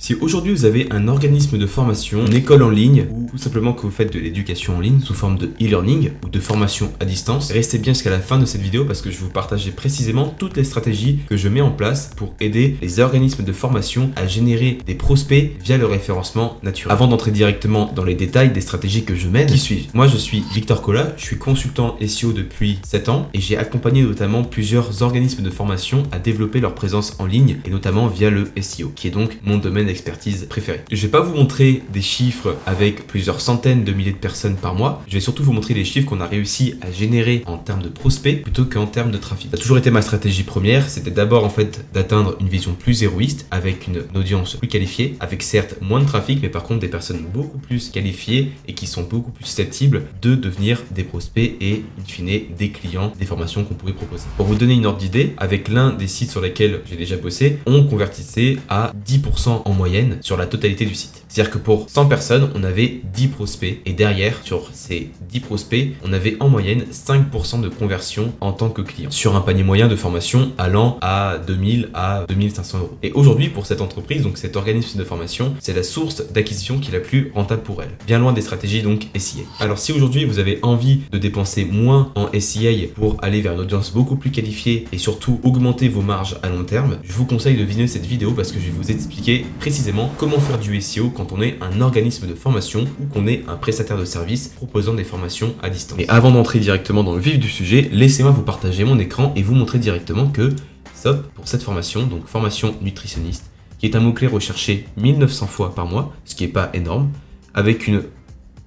Si aujourd'hui vous avez un organisme de formation, une école en ligne ou tout simplement que vous faites de l'éducation en ligne sous forme de e-learning ou de formation à distance, restez bien jusqu'à la fin de cette vidéo parce que je vais vous partager précisément toutes les stratégies que je mets en place pour aider les organismes de formation à générer des prospects via le référencement naturel. Avant d'entrer directement dans les détails des stratégies que je mène, qui suis-je? Moi je suis Victor Cola, je suis consultant SEO depuis 7 ans et j'ai accompagné notamment plusieurs organismes de formation à développer leur présence en ligne et notamment via le SEO qui est donc mon domaine expertise préférée. Je vais pas vous montrer des chiffres avec plusieurs centaines de milliers de personnes par mois, je vais surtout vous montrer les chiffres qu'on a réussi à générer en termes de prospects plutôt qu'en termes de trafic. Ça a toujours été ma stratégie première, c'était d'abord en fait d'atteindre une vision plus héroïste avec une audience plus qualifiée, avec certes moins de trafic mais par contre des personnes beaucoup plus qualifiées et qui sont beaucoup plus susceptibles de devenir des prospects et in fine des clients des formations qu'on pourrait proposer. Pour vous donner une ordre d'idée, avec l'un des sites sur lesquels j'ai déjà bossé, on convertissait à 10% en moyenne sur la totalité du site. C'est-à-dire que pour 100 personnes, on avait 10 prospects et derrière, sur ces 10 prospects, on avait en moyenne 5% de conversion en tant que client sur un panier moyen de formation allant à 2000 à 2500 euros. Et aujourd'hui, pour cette entreprise, donc cet organisme de formation, c'est la source d'acquisition qui est la plus rentable pour elle. Bien loin des stratégies donc SEA. Alors si aujourd'hui vous avez envie de dépenser moins en SEA pour aller vers une audience beaucoup plus qualifiée et surtout augmenter vos marges à long terme, je vous conseille de visionner cette vidéo parce que je vais vous expliquer précisément comment faire du SEO quand on est un organisme de formation ou qu'on est un prestataire de service proposant des formations à distance. Et avant d'entrer directement dans le vif du sujet, laissez-moi vous partager mon écran et vous montrer directement que SOP pour cette formation, donc formation nutritionniste, qui est un mot-clé recherché 1900 fois par mois, ce qui n'est pas énorme, avec une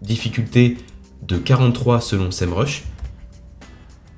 difficulté de 43 selon SEMrush.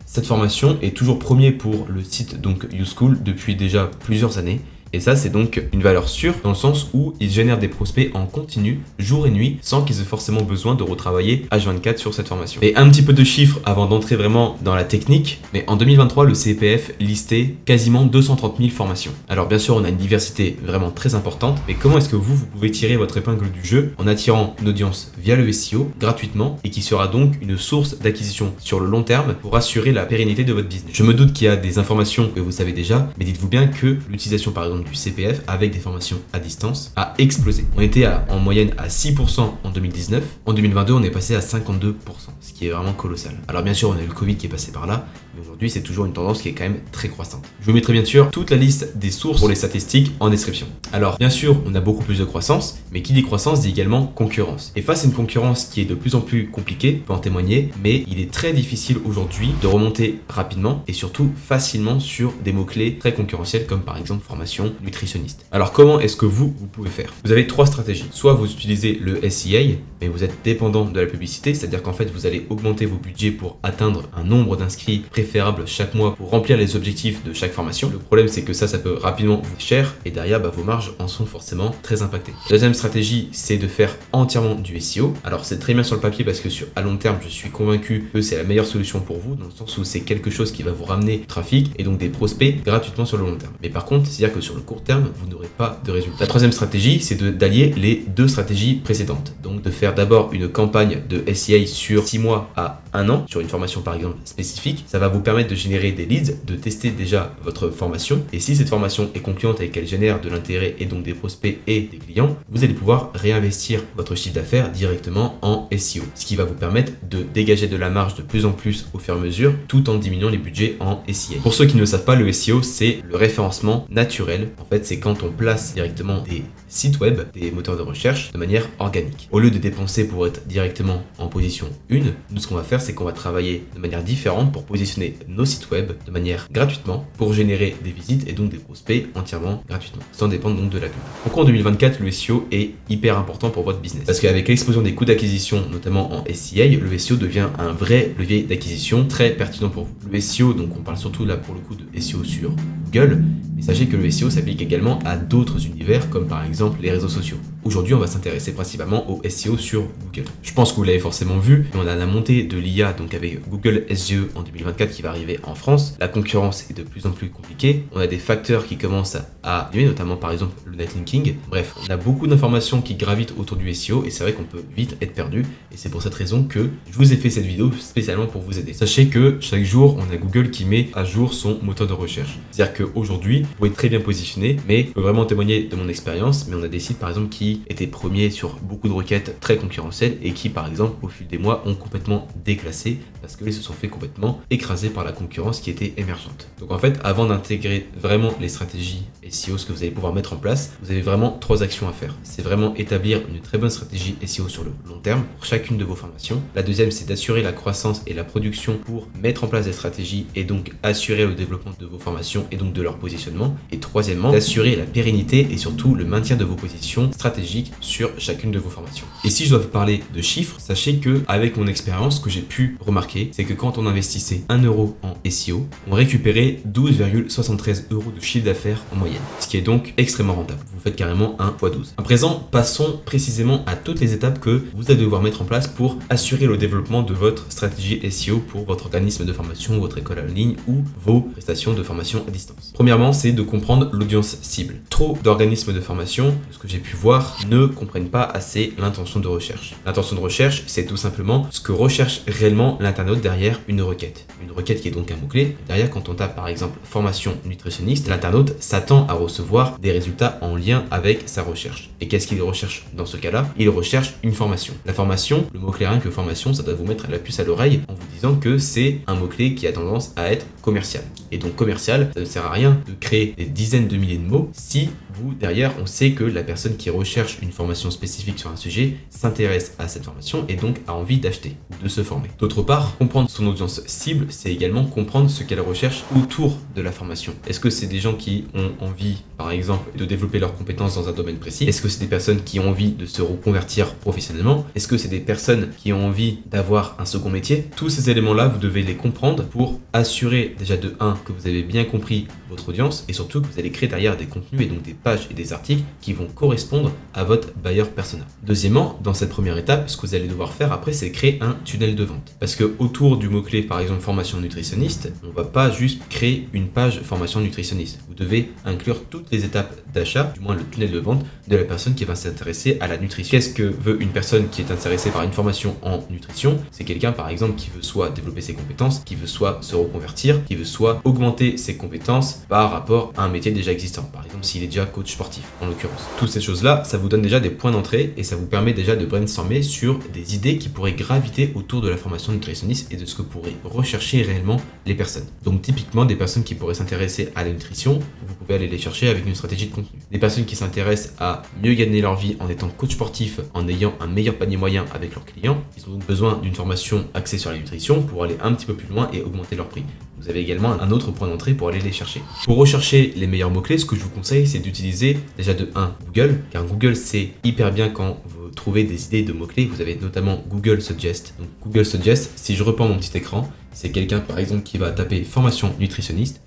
Cette formation est toujours premier pour le site donc YouSchool depuis déjà plusieurs années. Et ça, c'est donc une valeur sûre dans le sens où ils génèrent des prospects en continu, jour et nuit, sans qu'ils aient forcément besoin de retravailler H24 sur cette formation. Et un petit peu de chiffres avant d'entrer vraiment dans la technique. Mais en 2023, le CPF listait quasiment 230 000 formations. Alors bien sûr, on a une diversité vraiment très importante. Mais comment est-ce que vous pouvez tirer votre épingle du jeu en attirant une audience via le SEO gratuitement et qui sera donc une source d'acquisition sur le long terme pour assurer la pérennité de votre business? Je me doute qu'il y a des informations que vous savez déjà, mais dites-vous bien que l'utilisation par exemple du CPF avec des formations à distance a explosé. On était en moyenne à 6% en 2019. En 2022, on est passé à 52%, ce qui est vraiment colossal. Alors bien sûr, on a eu le Covid qui est passé par là, mais aujourd'hui, c'est toujours une tendance qui est quand même très croissante. Je vous mettrai bien sûr toute la liste des sources pour les statistiques en description. Alors bien sûr, on a beaucoup plus de croissance, mais qui dit croissance dit également concurrence. Et face à une concurrence qui est de plus en plus compliquée, je peux en témoigner, mais il est très difficile aujourd'hui de remonter rapidement et surtout facilement sur des mots-clés très concurrentiels comme par exemple formation nutritionniste. Alors comment est-ce que vous pouvez faire? Vous avez trois stratégies. Soit vous utilisez le SEA, mais vous êtes dépendant de la publicité, c'est-à-dire qu'en fait vous allez augmenter vos budgets pour atteindre un nombre d'inscrits préférable chaque mois pour remplir les objectifs de chaque formation. Le problème c'est que ça peut rapidement vous coûter cher et derrière vos marges en sont forcément très impactées. La deuxième stratégie, c'est de faire entièrement du SEO. Alors c'est très bien sur le papier parce que à long terme je suis convaincu que c'est la meilleure solution pour vous dans le sens où c'est quelque chose qui va vous ramener du trafic et donc des prospects gratuitement sur le long terme. Mais par contre, c'est-à-dire que sur le court terme, vous n'aurez pas de résultat. La troisième stratégie, c'est d'allier les deux stratégies précédentes. Donc de faire d'abord une campagne de SEA sur 6 mois à 1 an, sur une formation par exemple spécifique. Ça va vous permettre de générer des leads, de tester déjà votre formation. Et si cette formation est concluante et qu'elle génère de l'intérêt et donc des prospects et des clients, vous allez pouvoir réinvestir votre chiffre d'affaires directement en SEO. Ce qui va vous permettre de dégager de la marge de plus en plus au fur et à mesure, tout en diminuant les budgets en SEA. Pour ceux qui ne le savent pas, le SEO, c'est le référencement naturel. En fait, c'est quand on place directement des sites web, des moteurs de recherche de manière organique. Au lieu de dépenser pour être directement en position 1, nous ce qu'on va faire, c'est qu'on va travailler de manière différente pour positionner nos sites web de manière gratuitement pour générer des visites et donc des prospects entièrement gratuitement, sans dépendre donc de la pub. Pourquoi en 2024, le SEO est hyper important pour votre business? Parce qu'avec l'explosion des coûts d'acquisition, notamment en SEA, le SEO devient un vrai levier d'acquisition très pertinent pour vous. Le SEO, donc on parle surtout là pour le coup de SEO sur Google, mais sachez que le SEO s'applique également à d'autres univers comme par exemple les réseaux sociaux. Aujourd'hui, on va s'intéresser principalement au SEO sur Google. Je pense que vous l'avez forcément vu, on a la montée de l'IA donc avec Google SGE en 2024 qui va arriver en France. La concurrence est de plus en plus compliquée. On a des facteurs qui commencent à diminuer, notamment par exemple le netlinking. Bref, on a beaucoup d'informations qui gravitent autour du SEO et c'est vrai qu'on peut vite être perdu. Et c'est pour cette raison que je vous ai fait cette vidéo spécialement pour vous aider. Sachez que chaque jour, on a Google qui met à jour son moteur de recherche. C'est-à-dire qu'aujourd'hui, vous pouvez très bien positionner, mais je peux vraiment témoigner de mon expérience. Mais on a des sites par exemple qui étaient premiers sur beaucoup de requêtes très concurrentielles et qui par exemple au fil des mois ont complètement déclassé parce qu'ils se sont fait complètement écraser par la concurrence qui était émergente. Donc en fait, avant d'intégrer vraiment les stratégies SEO, ce que vous allez pouvoir mettre en place, vous avez vraiment 3 actions à faire. C'est vraiment établir une très bonne stratégie SEO sur le long terme pour chacune de vos formations. La deuxième, c'est d'assurer la croissance et la production pour mettre en place des stratégies et donc assurer le développement de vos formations et donc de leur positionnement. Et troisièmement, d'assurer la pérennité et surtout le maintien de vos positions stratégiques sur chacune de vos formations. Et si je dois vous parler de chiffres, sachez que avec mon expérience, ce que j'ai pu remarquer, c'est que quand on investissait 1 euro en SEO, on récupérait 12,73 euros de chiffre d'affaires en moyenne, ce qui est donc extrêmement rentable. Vous faites carrément 1 x 12. À présent, passons précisément à toutes les étapes que vous allez devoir mettre en place pour assurer le développement de votre stratégie SEO pour votre organisme de formation, votre école en ligne ou vos prestations de formation à distance. Premièrement, c'est de comprendre l'audience cible. Trop d'organismes de formation, ce que j'ai pu voir, ne comprennent pas assez l'intention de recherche. L'intention de recherche, c'est tout simplement ce que recherche réellement l'internaute derrière une requête. Une requête qui est donc un mot-clé. Derrière, quand on tape par exemple formation nutritionniste, l'internaute s'attend à recevoir des résultats en lien avec sa recherche. Et qu'est-ce qu'il recherche dans ce cas-là? Il recherche une formation. La formation, le mot-clé rien que formation, ça doit vous mettre la puce à l'oreille en vous disant que c'est un mot-clé qui a tendance à être commercial. Et donc commercial, ça ne sert à rien de créer des dizaines de milliers de mots si vous, derrière, on sait que la personne qui recherche une formation spécifique sur un sujet s'intéresse à cette formation et donc a envie d'acheter ou de se former. D'autre part, comprendre son audience cible, c'est également comprendre ce qu'elle recherche autour de la formation. Est-ce que c'est des gens qui ont envie, par exemple, de développer leurs compétences dans un domaine précis? Est-ce que c'est des personnes qui ont envie de se reconvertir professionnellement? Est-ce que c'est des personnes qui ont envie d'avoir un second métier? Tous ces éléments-là, vous devez les comprendre pour assurer déjà de 1 que vous avez bien compris votre audience et surtout que vous allez créer derrière des contenus et donc des pages et des articles qui vont correspondre à votre buyer persona. Deuxièmement, dans cette première étape, ce que vous allez devoir faire après, c'est créer un tunnel de vente. Parce que autour du mot-clé, par exemple, formation nutritionniste, on ne va pas juste créer une page formation nutritionniste. Vous devez inclure toutes les étapes d'achat, du moins le tunnel de vente de la personne qui va s'intéresser à la nutrition. Qu'est-ce que veut une personne qui est intéressée par une formation en nutrition? C'est quelqu'un, par exemple, qui veut soit développer ses compétences, qui veut soit se reconvertir, qui veut soit augmenter ses compétences par rapport à un métier déjà existant. Par exemple, s'il est déjà coach sportif, en l'occurrence. Toutes ces choses-là, ça vous donne déjà des points d'entrée et ça vous permet déjà de brainstormer sur des idées qui pourraient graviter autour de la formation nutritionniste et de ce que pourraient rechercher réellement les personnes. Donc typiquement, des personnes qui pourraient s'intéresser à la nutrition, vous pouvez aller les chercher avec une stratégie de contenu. Des personnes qui s'intéressent à mieux gagner leur vie en étant coach sportif, en ayant un meilleur panier moyen avec leurs clients, ils ont donc besoin d'une formation axée sur la nutrition pour aller un petit peu plus loin et augmenter leur prix. Vous avez également un autre point d'entrée pour aller les chercher. Pour rechercher les meilleurs mots-clés, ce que je vous conseille, c'est d'utiliser déjà de 1 Google, car Google c'est hyper bien quand vous trouvez des idées de mots-clés. Vous avez notamment Google Suggest. Donc Google Suggest, si je reprends mon petit écran, c'est quelqu'un par exemple qui va taper formation nutritionniste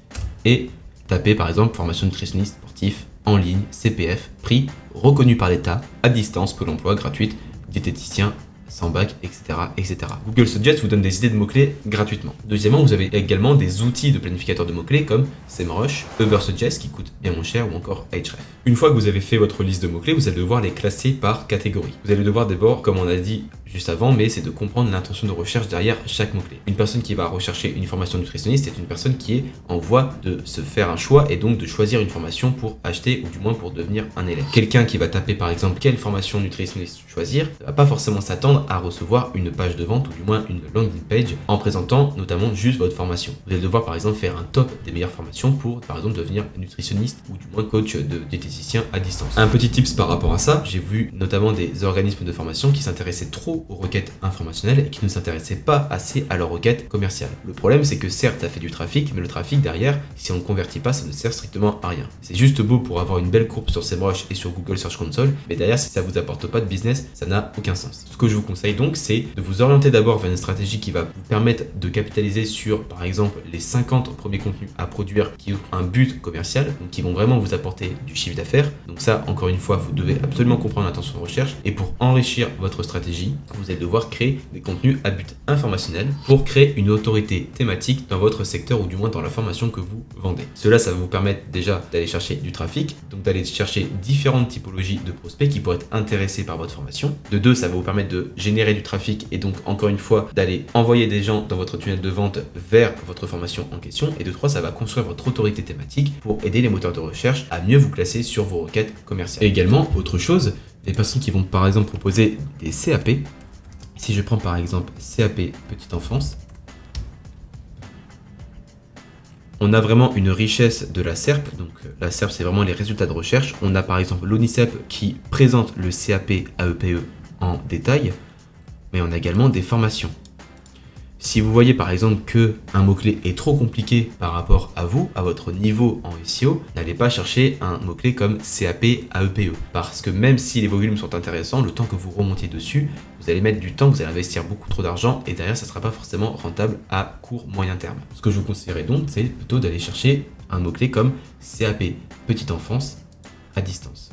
et taper par exemple formation nutritionniste sportif en ligne, CPF, prix, reconnu par l'État, à distance, Pôle emploi, gratuite, diététicien, sans bac, etc., etc. Google Suggest vous donne des idées de mots-clés gratuitement. Deuxièmement, vous avez également des outils de planificateur de mots-clés comme SEMrush, Ubersuggest qui coûte bien moins cher ou encore Ahrefs. Une fois que vous avez fait votre liste de mots-clés, vous allez devoir les classer par catégorie. Vous allez devoir d'abord, comme on a dit juste avant, mais c'est de comprendre l'intention de recherche derrière chaque mot-clé. Une personne qui va rechercher une formation nutritionniste est une personne qui est en voie de se faire un choix et donc de choisir une formation pour acheter ou du moins pour devenir un élève. Quelqu'un qui va taper par exemple quelle formation nutritionniste choisir ne va pas forcément s'attendre à recevoir une page de vente ou du moins une landing page en présentant notamment juste votre formation. Vous allez devoir par exemple faire un top des meilleures formations pour par exemple devenir nutritionniste ou du moins coach de diététicien à distance. Un petit tips par rapport à ça, j'ai vu notamment des organismes de formation qui s'intéressaient trop aux requêtes informationnelles et qui ne s'intéressaient pas assez à leurs requêtes commerciales. Le problème c'est que certes ça fait du trafic, mais le trafic derrière, si on ne convertit pas, ça ne sert strictement à rien. C'est juste beau pour avoir une belle courbe sur SEMrush et sur Google Search Console, mais derrière si ça vous apporte pas de business, ça n'a aucun sens. Ce que je vous conseille donc, c'est de vous orienter d'abord vers une stratégie qui va vous permettre de capitaliser sur par exemple les 50 premiers contenus à produire qui ont un but commercial, donc qui vont vraiment vous apporter du chiffre d'affaires. Donc ça, encore une fois, vous devez absolument comprendre l'intention de recherche et pour enrichir votre stratégie, vous allez devoir créer des contenus à but informationnel pour créer une autorité thématique dans votre secteur ou du moins dans la formation que vous vendez. Cela, ça va vous permettre déjà d'aller chercher du trafic, donc d'aller chercher différentes typologies de prospects qui pourraient être intéressés par votre formation. De deux, ça va vous permettre de générer du trafic et donc encore une fois d'aller envoyer des gens dans votre tunnel de vente vers votre formation en question. Et de 3, ça va construire votre autorité thématique pour aider les moteurs de recherche à mieux vous classer sur vos requêtes commerciales. Et également, autre chose, des personnes qui vont par exemple proposer des CAP. Si je prends par exemple CAP petite enfance, on a vraiment une richesse de la SERP. Donc la SERP, c'est vraiment les résultats de recherche. On a par exemple l'ONICEP qui présente le CAP AEPE en détail, mais on a également des formations. Si vous voyez par exemple que un mot-clé est trop compliqué par rapport à vous, à votre niveau en SEO, n'allez pas chercher un mot-clé comme CAP AEPE. Parce que même si les volumes sont intéressants, le temps que vous remontiez dessus, vous allez mettre du temps, vous allez investir beaucoup trop d'argent et derrière ça ne sera pas forcément rentable à court moyen terme. Ce que je vous conseillerais donc, c'est plutôt d'aller chercher un mot-clé comme CAP petite enfance à distance.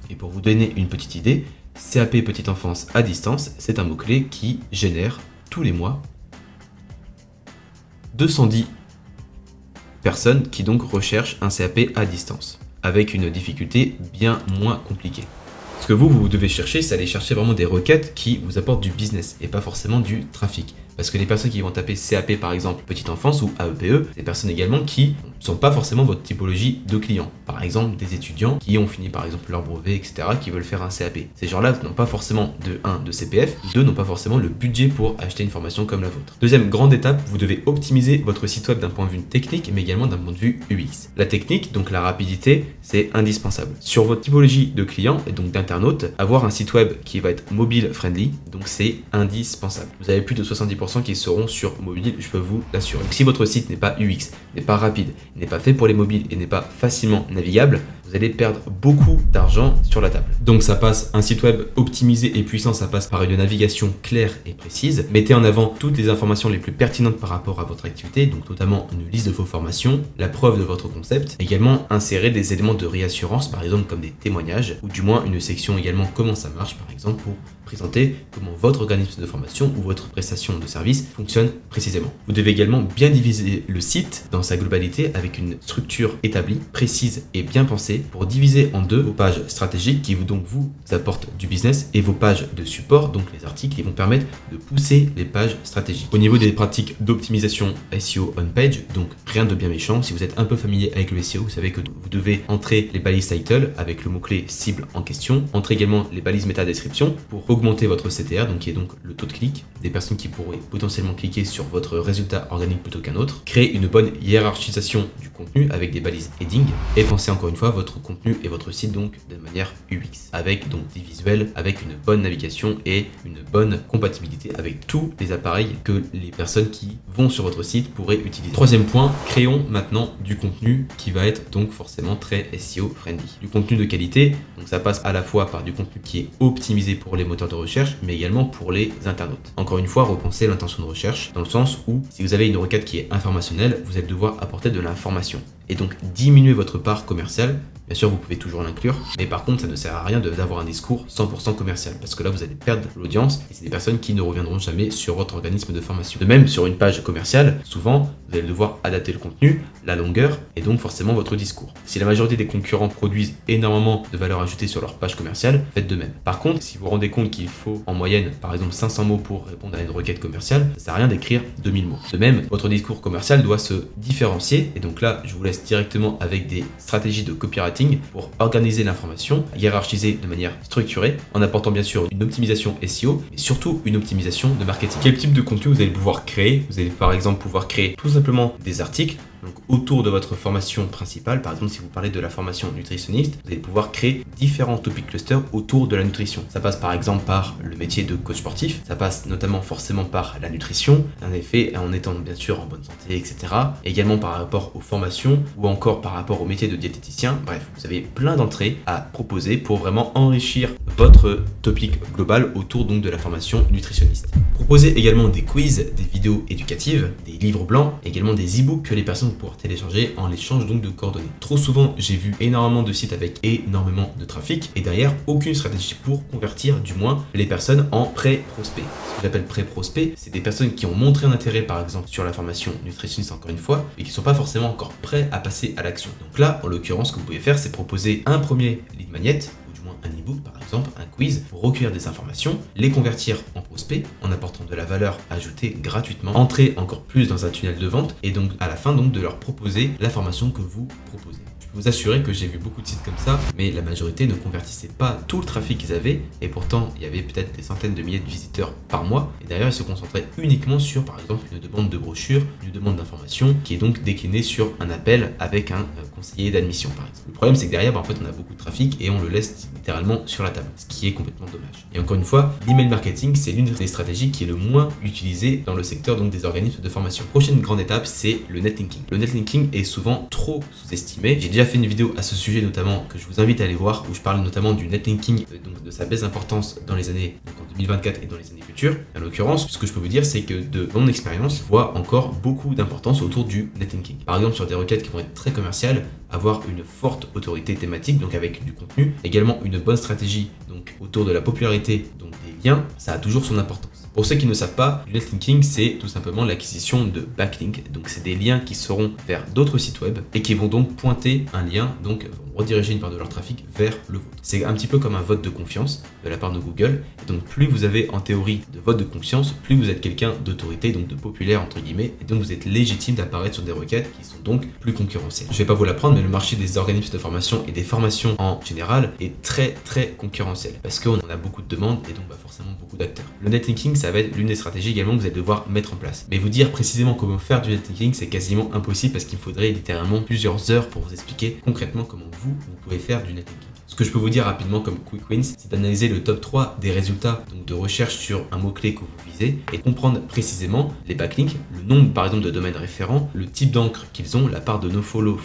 Et pour vous donner une petite idée, CAP petite enfance à distance, c'est un mot-clé qui génère tous les mois 210 personnes qui donc recherchent un CAP à distance, avec une difficulté bien moins compliquée. Ce que vous devez chercher, c'est aller chercher vraiment des requêtes qui vous apportent du business et pas forcément du trafic. Parce que les personnes qui vont taper CAP par exemple petite enfance ou AEPE, c'est des personnes également qui ne sont pas forcément votre typologie de clients. Par exemple des étudiants qui ont fini par exemple leur brevet, etc., qui veulent faire un CAP. Ces gens-là n'ont pas forcément de 1 de CPF, 2 n'ont pas forcément le budget pour acheter une formation comme la vôtre. Deuxième grande étape, vous devez optimiser votre site web d'un point de vue technique, mais également d'un point de vue UX. La technique, donc la rapidité, c'est indispensable. Sur votre typologie de clients et donc d'internautes, avoir un site web qui va être mobile friendly, donc c'est indispensable. Vous avez plus de 70% qui seront sur mobile, je peux vous l'assurer. Si votre site n'est pas UX, n'est pas rapide, n'est pas fait pour les mobiles et n'est pas facilement navigable, vous allez perdre beaucoup d'argent sur la table. Donc ça passe, un site web optimisé et puissant, ça passe par une navigation claire et précise. Mettez en avant toutes les informations les plus pertinentes par rapport à votre activité, donc notamment une liste de vos formations, la preuve de votre concept. Également, insérer des éléments de réassurance, par exemple comme des témoignages, ou du moins une section également comment ça marche, par exemple pour présenter comment votre organisme de formation ou votre prestation de service fonctionne précisément. Vous devez également bien diviser le site dans sa globalité avec une structure établie, précise et bien pensée pour diviser en deux vos pages stratégiques qui vous apportent du business et vos pages de support, donc les articles qui vont permettre de pousser les pages stratégiques. Au niveau des pratiques d'optimisation SEO on-page, donc rien de bien méchant, si vous êtes un peu familier avec le SEO, vous savez que vous devez entrer les balises title avec le mot-clé cible en question, entrer également les balises métadescription pour augmenter votre CTR, donc qui est donc le taux de clic, des personnes qui pourraient potentiellement cliquer sur votre résultat organique plutôt qu'un autre, créer une bonne hiérarchisation du contenu avec des balises heading et penser encore une fois votre contenu et votre site donc de manière UX avec donc des visuels, avec une bonne navigation et une bonne compatibilité avec tous les appareils que les personnes qui vont sur votre site pourraient utiliser. Troisième point, créons maintenant du contenu qui va être donc forcément très SEO friendly. Du contenu de qualité, donc ça passe à la fois par du contenu qui est optimisé pour les moteurs de recherche mais également pour les internautes. Encore une fois, repensez l'intention de recherche dans le sens où si vous avez une requête qui est informationnelle, vous allez devoir apporter de l'information et donc diminuer votre part commerciale. Bien sûr, vous pouvez toujours l'inclure, mais par contre, ça ne sert à rien d'avoir un discours 100% commercial parce que là, vous allez perdre l'audience et c'est des personnes qui ne reviendront jamais sur votre organisme de formation. De même, sur une page commerciale, souvent, vous allez devoir adapter le contenu, la longueur et donc forcément votre discours. Si la majorité des concurrents produisent énormément de valeur ajoutée sur leur page commerciale, faites de même. Par contre, si vous vous rendez compte qu'il faut en moyenne, par exemple, 500 mots pour répondre à une requête commerciale, ça ne sert à rien d'écrire 2000 mots. De même, votre discours commercial doit se différencier et donc là, je vous laisse directement avec des stratégies de copywriting pour organiser l'information, hiérarchiser de manière structurée, en apportant bien sûr une optimisation SEO, mais surtout une optimisation de marketing. Quel type de contenu vous allez pouvoir créer? Vous allez par exemple pouvoir créer tout simplement des articles donc autour de votre formation principale. Par exemple, si vous parlez de la formation nutritionniste, vous allez pouvoir créer différents topic clusters autour de la nutrition. Ça passe par exemple par le métier de coach sportif, ça passe notamment forcément par la nutrition, en effet en étant bien sûr en bonne santé, etc. Également par rapport aux formations ou encore par rapport au métier de diététicien. Bref, vous avez plein d'entrées à proposer pour vraiment enrichir votre topic global autour donc de la formation nutritionniste. Proposez également des quiz, des vidéos éducatives, des livres blancs, également des e-books que les personnes vont pouvoir télécharger en l'échange donc de coordonnées. Trop souvent, j'ai vu énormément de sites avec énormément de trafic et derrière aucune stratégie pour convertir du moins les personnes en pré-prospect. Ce que j'appelle pré-prospect, c'est des personnes qui ont montré un intérêt par exemple sur la formation nutritionniste encore une fois, mais qui ne sont pas forcément encore prêts à passer à l'action. Donc là, en l'occurrence, ce que vous pouvez faire, c'est proposer un premier lead magnet ou du moins un e-book par exemple exemple un quiz pour recueillir des informations, les convertir en prospects en apportant de la valeur ajoutée gratuitement, entrer encore plus dans un tunnel de vente et donc à la fin donc de leur proposer la formation que vous proposez. Je peux vous assurer que j'ai vu beaucoup de sites comme ça, mais la majorité ne convertissaient pas tout le trafic qu'ils avaient et pourtant il y avait peut-être des centaines de milliers de visiteurs par mois et d'ailleurs ils se concentraient uniquement sur par exemple une demande de brochure, une demande d'information qui est donc déclinée sur un appel avec un conseiller d'admission par exemple. Le problème c'est que derrière en fait on a beaucoup de trafic et on le laisse littéralement sur la table, ce qui est complètement dommage. Et encore une fois, l'email marketing c'est l'une des stratégies qui est le moins utilisée dans le secteur donc des organismes de formation. Prochaine grande étape c'est le netlinking. Le netlinking est souvent trop sous-estimé. J'ai déjà fait une vidéo à ce sujet notamment que je vous invite à aller voir où je parle notamment du netlinking, donc de sa baisse d'importance dans les années donc en 2024 et dans les années futures. En l'occurrence, ce que je peux vous dire c'est que de mon expérience, je vois encore beaucoup d'importance autour du netlinking. Par exemple sur des requêtes qui vont être très commerciales, avoir une forte autorité thématique donc avec du contenu, également une bonne stratégie donc autour de la popularité donc des liens, ça a toujours son importance. Pour ceux qui ne savent pas, le netlinking c'est tout simplement l'acquisition de backlinks, donc c'est des liens qui seront vers d'autres sites web et qui vont donc pointer un lien, donc vont rediriger une part de leur trafic vers le vôtre. C'est un petit peu comme un vote de confiance de la part de Google, et donc plus vous avez en théorie de vote de confiance, plus vous êtes quelqu'un d'autorité, donc de populaire entre guillemets, et donc vous êtes légitime d'apparaître sur des requêtes qui sont donc plus concurrentielles. Je vais pas vous l'apprendre, mais le marché des organismes de formation et des formations en général est très concurrentiel, parce qu'on en a beaucoup de demandes et donc forcément beaucoup d'acteurs. Le netlinking ça va être l'une des stratégies également que vous allez devoir mettre en place. Mais vous dire précisément comment faire du netlinking c'est quasiment impossible parce qu'il faudrait littéralement plusieurs heures pour vous expliquer concrètement comment vous pouvez faire du netlinking. Ce que je peux vous dire rapidement comme quick wins, c'est d'analyser le top 3 des résultats donc de recherche sur un mot-clé que vous visez et comprendre précisément les backlinks, le nombre par exemple de domaines référents, le type d'encre qu'ils ont, la part de nofollow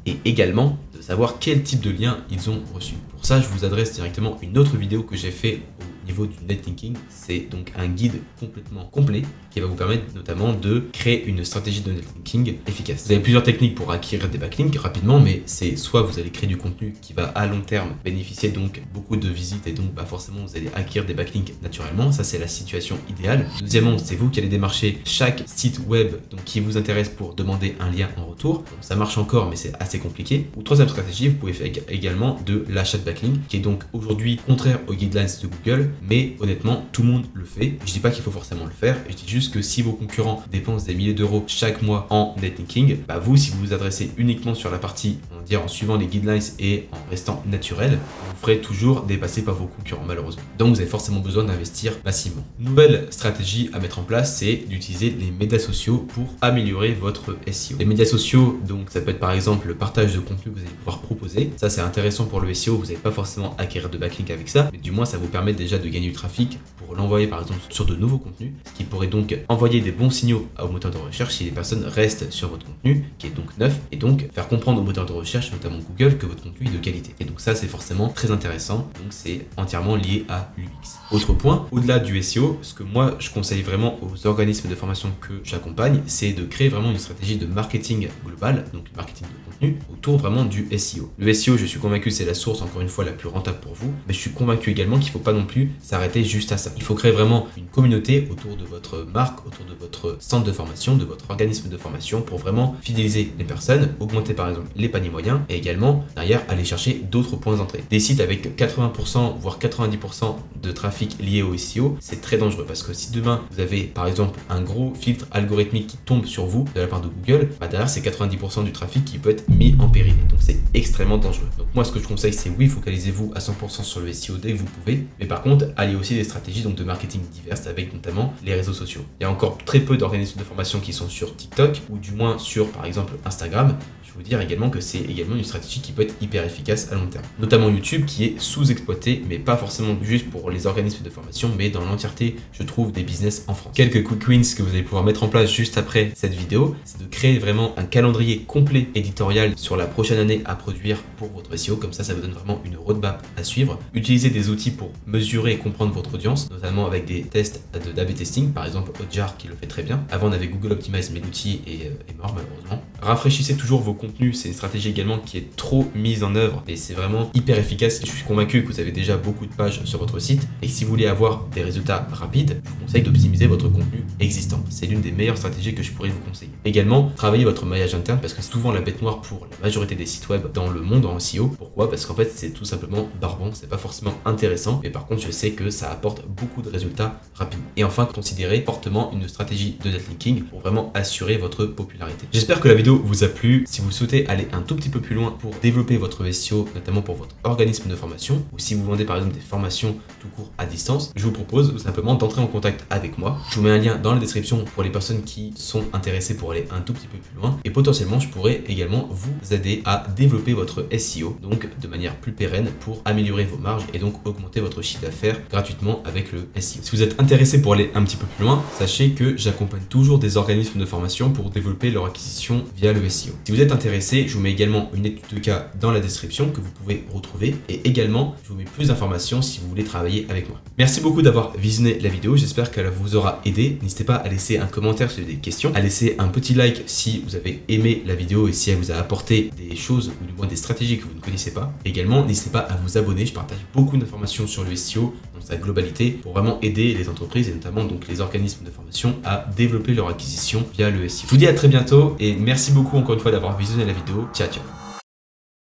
et également de savoir quel type de lien ils ont reçu. Pour ça, je vous adresse directement une autre vidéo que j'ai fait au niveau du netlinking. C'est donc un guide complètement complet qui va vous permettre notamment de créer une stratégie de netlinking efficace. Vous avez plusieurs techniques pour acquérir des backlinks rapidement, mais c'est soit vous allez créer du contenu qui va à long terme bénéficier donc beaucoup de visites et donc forcément vous allez acquérir des backlinks naturellement. Ça c'est la situation idéale. Deuxièmement, c'est vous qui allez démarcher chaque site web donc qui vous intéresse pour demander un lien en retour. Donc, ça marche encore mais c'est assez compliqué. Ou troisième stratégie, vous pouvez faire également de l'achat de backlink qui est donc aujourd'hui contraire aux guidelines de Google, mais honnêtement tout le monde le fait. Je dis pas qu'il faut forcément le faire, je dis juste que si vos concurrents dépensent des milliers d'euros chaque mois en netlinking, vous si vous vous adressez uniquement sur la partie on va dire en suivant les guidelines et en restant naturel, vous ferez toujours dépasser par vos concurrents malheureusement. Donc vous avez forcément besoin d'investir massivement. Nouvelle stratégie à mettre en place, c'est d'utiliser les médias sociaux pour améliorer votre SEO. Les médias sociaux, donc ça peut être par exemple le partage de contenu que vous allez pouvoir proposer. Ça c'est intéressant pour le SEO, vous n'allez pas forcément acquérir de backlink avec ça, mais du moins ça vous permet déjà de gagner du trafic pour l'envoyer par exemple sur de nouveaux contenus, ce qui pourrait donc envoyer des bons signaux au moteur de recherche si les personnes restent sur votre contenu qui est donc neuf et donc faire comprendre au moteur de recherche, notamment Google, que votre contenu est de qualité. Et donc ça c'est forcément très intéressant, donc c'est entièrement lié à l'UX. Autre point, au-delà du SEO, ce que moi je conseille vraiment aux organismes de formation que j'accompagne, c'est de créer vraiment une stratégie de marketing global, donc marketing de contenu, autour vraiment du SEO. Le SEO, je suis convaincu, c'est la source encore une fois la plus rentable pour vous, mais je suis convaincu également qu'il ne faut pas non plus s'arrêter juste à ça. Il faut créer vraiment une communauté autour de votre marque, autour de votre centre de formation, de votre organisme de formation pour vraiment fidéliser les personnes, augmenter par exemple les paniers moyens et également derrière aller chercher d'autres points d'entrée. Des sites avec 80% voire 90% de trafic lié au SEO, c'est très dangereux parce que si demain vous avez par exemple un gros filtre algorithmique qui tombe sur vous de la part de Google, derrière c'est 90% du trafic qui peut être mis en péril. Donc c'est extrêmement dangereux. Donc moi ce que je conseille c'est oui, focalisez-vous à 100% sur le SEO dès que vous pouvez, mais par contre allez aussi des stratégies donc de marketing diverses avec notamment les réseaux sociaux. Il y a encore très peu d'organismes de formation qui sont sur TikTok ou du moins sur par exemple Instagram. Je peux vous dire également que c'est également une stratégie qui peut être hyper efficace à long terme. Notamment YouTube qui est sous-exploité, mais pas forcément juste pour les organismes de formation, mais dans l'entièreté, je trouve, des business en France. Quelques quick wins que vous allez pouvoir mettre en place juste après cette vidéo, c'est de créer vraiment un calendrier complet éditorial sur la prochaine année à produire pour votre SEO. Comme ça vous donne vraiment une roadmap à suivre. Utilisez des outils pour mesurer et comprendre votre audience, notamment avec des tests d'A/B testing, par exemple Hotjar qui le fait très bien. Avant on avait Google Optimize, mais l'outil est mort malheureusement. Rafraîchissez toujours vos contenu, c'est une stratégie également qui est trop mise en œuvre et c'est vraiment hyper efficace. Je suis convaincu que vous avez déjà beaucoup de pages sur votre site et que si vous voulez avoir des résultats rapides, je vous conseille d'optimiser votre contenu existant. C'est l'une des meilleures stratégies que je pourrais vous conseiller. Également, travaillez votre maillage interne parce que c'est souvent la bête noire pour la majorité des sites web dans le monde en SEO. Pourquoi? Parce qu'en fait, c'est tout simplement barbant, c'est pas forcément intéressant, mais par contre, je sais que ça apporte beaucoup de résultats rapidement. Et enfin, considérez fortement une stratégie de netlinking pour vraiment assurer votre popularité. J'espère que la vidéo vous a plu. Si vous souhaitez aller un tout petit peu plus loin pour développer votre SEO, notamment pour votre organisme de formation, ou si vous vendez par exemple des formations tout court à distance, je vous propose tout simplement d'entrer en contact avec moi. Je vous mets un lien dans la description pour les personnes qui sont intéressées pour aller un tout petit peu plus loin. Et potentiellement, je pourrais également vous aider à développer votre SEO, donc de manière plus pérenne pour améliorer vos marges et donc augmenter votre chiffre d'affaires gratuitement avec le SEO. Si vous êtes intéressé pour aller un petit peu plus loin, sachez que j'accompagne toujours des organismes de formation pour développer leur acquisition via le SEO. Si vous êtes intéressé, je vous mets également une étude de cas dans la description que vous pouvez retrouver et également je vous mets plus d'informations si vous voulez travailler avec moi. Merci beaucoup d'avoir visionné la vidéo, j'espère qu'elle vous aura aidé. N'hésitez pas à laisser un commentaire si vous avez des questions, à laisser un petit like si vous avez aimé la vidéo et si elle vous a apporté des choses ou du moins des stratégies que vous ne connaissez pas. Également, n'hésitez pas à vous abonner, je partage beaucoup d'informations sur le SEO dans sa globalité pour vraiment aider les entreprises et notamment donc les organismes de formation à développer leur acquisition via le SEO. Je vous dis à très bientôt et merci beaucoup encore une fois d'avoir visionné la vidéo. Ciao ciao.